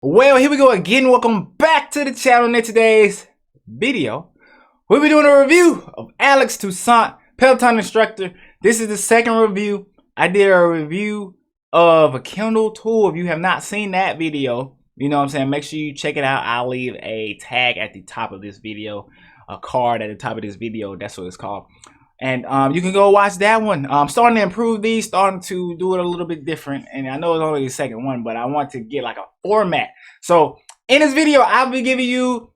Well, here we go again. Welcome back to the channel. In today's video, we'll be doing a review of Alex Toussaint, Peloton Instructor. This is the second review. I did a review of a Kindle tool. If you have not seen that video, you know what I'm saying, make sure you check it out. I'll leave a tag at the top of this video, a card at the top of this video. That's what it's called. And you can go watch that one. I'm starting to improve these, starting to do it a little bit different. And I know it's only the second one, but I want to get like a format. So in this video, I'll be giving you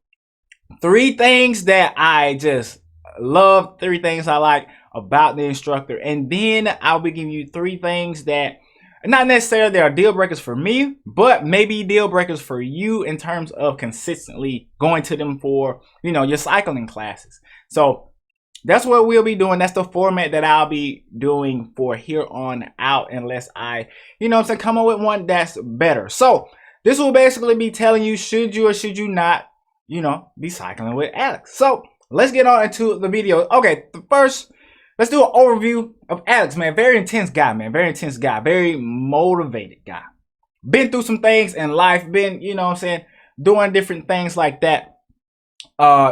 3 things that I just love, 3 things I like about the instructor. And then I'll be giving you 3 things that not necessarily they are deal breakers for me, but maybe deal breakers for you in terms of consistently going to them for, you know, your cycling classes. So that's what we'll be doing. That's the format that I'll be doing for here on out, unless I, you know what I'm saying, come up with one that's better. So this will basically be telling you, should you or should you not, you know, be cycling with Alex. So let's get on into the video. Okay, first, let's do an overview of Alex, man. Very intense guy, man. Very intense guy. Very motivated guy. Been through some things in life. Been, you know what I'm saying, doing different things like that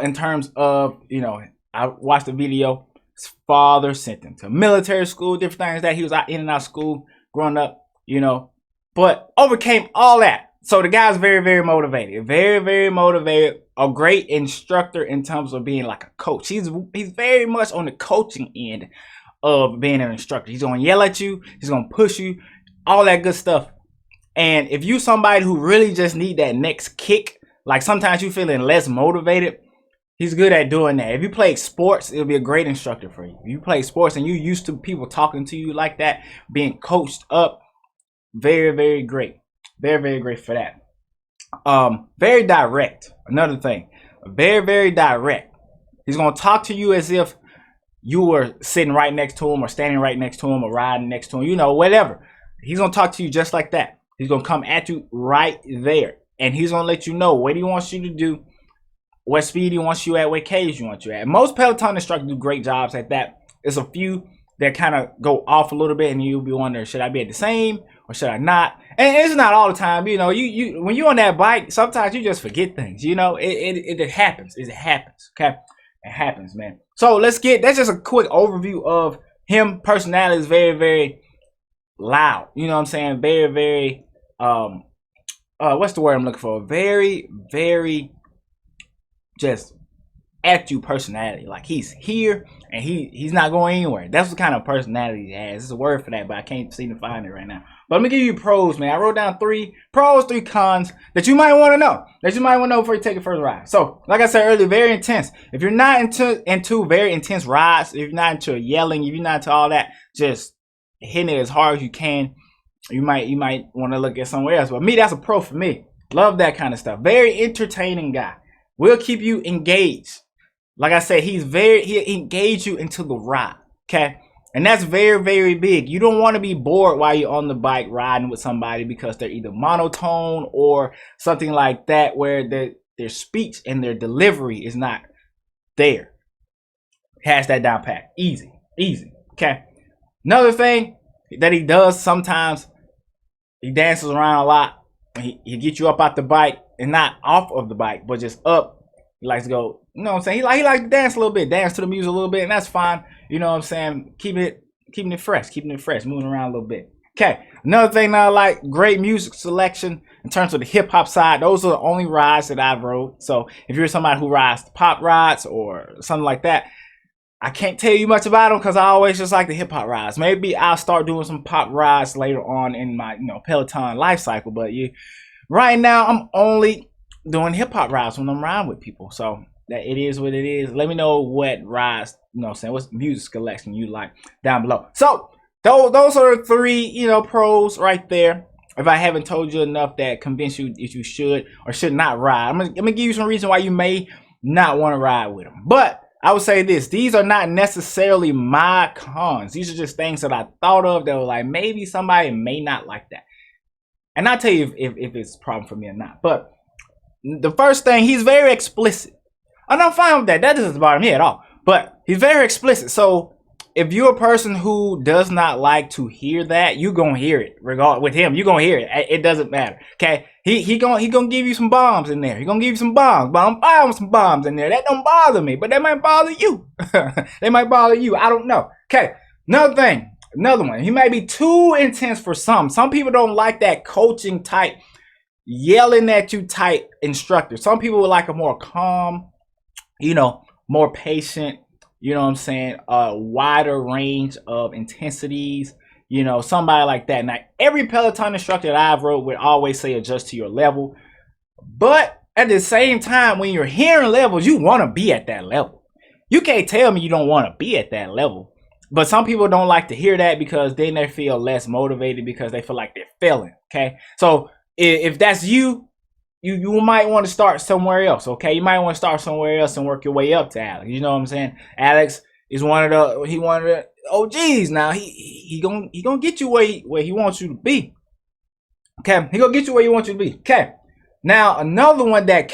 in terms of, you know, I watched the video. His father sent him to military school, different things that he was out in and out of school growing up, you know, but overcame all that. So the guy's very, very motivated, very, very motivated. A great instructor in terms of being like a coach. He's very much on the coaching end of being an instructor. He's gonna yell at you, he's gonna push you, all that good stuff. And if you somebody who really just need that next kick, like sometimes you feeling less motivated, he's good at doing that. If you play sports, it'll be a great instructor for you. If you play sports and you're used to people talking to you like that, being coached up, very, very great. Very, very great for that. Very direct. Another thing. Very, very direct. He's going to talk to you as if you were sitting right next to him or standing right next to him or riding next to him, you know, whatever. He's going to talk to you just like that. He's going to come at you right there. And he's going to let you know what he wants you to do, what speed he wants you at, what cage you want you at. Most Peloton instructors do great jobs at that. There's a few that kind of go off a little bit and you'll be wondering, should I be at the same or should I not? And it's not all the time, you know, you when you're on that bike, sometimes you just forget things, you know, it happens. It happens, okay? It happens, man. So that's just a quick overview of him. Personality is very, very loud, you know what I'm saying? Very, very, what's the word I'm looking for? Very, very just at you personality. Like he's here and he's not going anywhere. That's the kind of personality he has. There's a word for that, but I can't seem to find it right now. But let me give you pros, man. I wrote down 3 pros, 3 cons that you might want to know. Before you take your first ride. So, like I said earlier, very intense. If you're not into very intense rides, if you're not into yelling, if you're not into all that, just hitting it as hard as you can, you might want to look at somewhere else. But me, that's a pro for me. Love that kind of stuff. Very entertaining guy. Will keep you engaged. Like I said, he'll engage you into the ride, okay? And that's very, very big. You don't want to be bored while you're on the bike riding with somebody because they're either monotone or something like that, where their speech and their delivery is not there. Has that down pat. Easy, okay? Another thing that he does sometimes, he dances around a lot. He get you up out the bike and not off of the bike, but just up. He likes to go, you know what I'm saying? He likes to dance a little bit, dance to the music a little bit, and that's fine. You know what I'm saying? Keeping it fresh, moving around a little bit. Okay, another thing that I like, great music selection in terms of the hip hop side. Those are the only rides that I've rode. So if you're somebody who rides pop rides or something like that, I can't tell you much about them because I always just like the hip hop rides. Maybe I'll start doing some pop rides later on in my, you know, Peloton life cycle. But right now I'm only doing hip hop rides when I'm riding with people. So that it is what it is. Let me know what rides, you know what I'm saying, what's music selection you like down below. So those are the 3, you know, pros right there. If I haven't told you enough that convince you if you should or should not ride, I'm gonna give you some reason why you may not want to ride with them. But I would say this, these are not necessarily my cons. These are just things that I thought of that were like, maybe somebody may not like that. And I'll tell you if it's a problem for me or not. But the first thing, he's very explicit. And I'm fine with that. That doesn't bother me at all. But he's very explicit. So if you're a person who does not like to hear that, you gonna hear it. Regard with him, you gonna hear it. It doesn't matter. Okay, he gonna give you some bombs in there. He gonna give you some bombs, but I'm fine with some bombs in there. That don't bother me, but that might bother you. They might bother you. I don't know. Okay, another thing, another one. He may be too intense for some. Some people don't like that coaching type, yelling at you type instructor. Some people would like a more calm, you know, more patient, you know what I'm saying, a wider range of intensities, you know, somebody like that. Now, every Peloton instructor that I've wrote would always say adjust to your level. But at the same time, when you're hearing levels, you want to be at that level. You can't tell me you don't want to be at that level. But some people don't like to hear that because then they feel less motivated because they feel like they're failing, okay? So if that's you, you might want to start somewhere else, okay? You might want to start somewhere else and work your way up to Alex. You know what I'm saying? Alex is one of the OGs now. He gonna get you where he wants you to be. Okay, he gonna get you where he wants you to be. Okay. Now another one that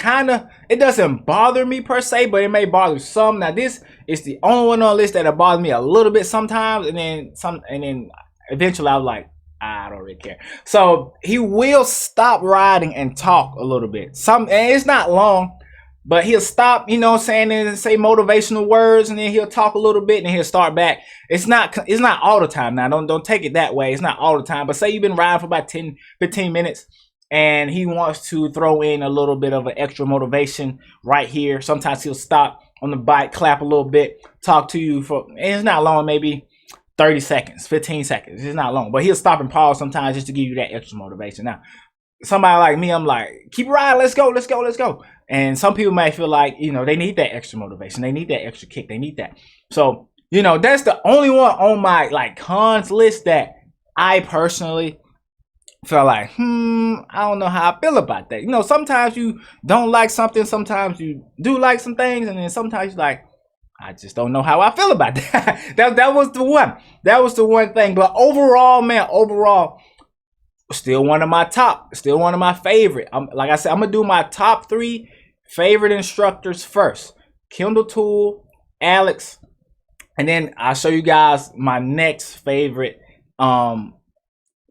it doesn't bother me per se, but it may bother some. Now this is the only one on the list that bothers me a little bit sometimes, and then eventually I was like, I don't really care. So he will stop riding and talk a little bit. And it's not long, but he'll stop, you know what I'm saying, and say motivational words, and then he'll talk a little bit and he'll start back. It's not all the time now. Don't take it that way. It's not all the time. But say you've been riding for about 10, 15 minutes and he wants to throw in a little bit of an extra motivation right here. Sometimes he'll stop on the bike, clap a little bit, talk to you and it's not long, maybe 30 seconds, 15 seconds. It's not long, but he'll stop and pause sometimes just to give you that extra motivation. Now, somebody like me, I'm like, keep riding, let's go, let's go, let's go. And some people may feel like, you know, they need that extra motivation. They need that extra kick. They need that. So, you know, that's the only one on my like cons list that I personally felt like, I don't know how I feel about that. You know, sometimes you don't like something. Sometimes you do like some things. And then sometimes you're like, I just don't know how I feel about that. that was the one. That was the one thing. But overall, man, still one of my top. Still one of my favorite. Like I said, I'm going to do my top 3 favorite instructors first. Kendall Toole, Alex. And then I'll show you guys my next favorite on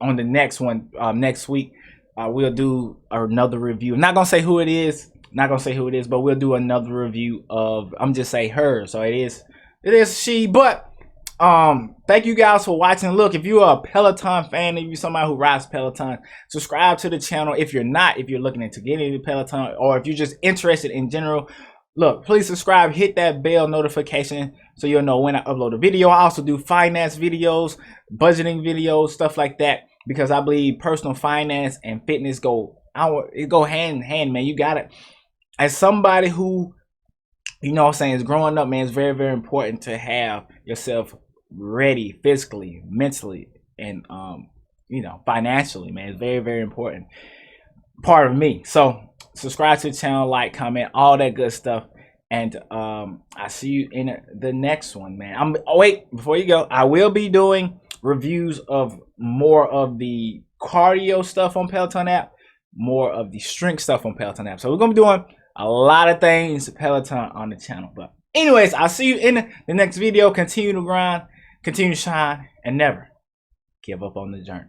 the next one. Next week, we'll do another review. I'm not going to say who it is. Not gonna say who it is, but we'll do another review of, I'm just say her, so it is she. But thank you guys for watching. Look, if you're a Peloton fan, if you're somebody who rides Peloton, subscribe to the channel. If you're not, if you're looking into getting into Peloton, or if you're just interested in general, look, please subscribe, hit that bell notification so you'll know when I upload a video. I also do finance videos, budgeting videos, stuff like that, because I believe personal finance and fitness go hand in hand, man. You got it. As somebody who, you know what I'm saying, is growing up, man, it's very, very important to have yourself ready physically, mentally, and, you know, financially, man. It's very, very important part of me. So subscribe to the channel, like, comment, all that good stuff. And I see you in the next one, man. Wait, before you go, I will be doing reviews of more of the cardio stuff on Peloton app, more of the strength stuff on Peloton app. So we're going to be doing a lot of things Peloton on the channel. But anyways, I'll see you in the next video. Continue to grind, continue to shine, and never give up on the journey.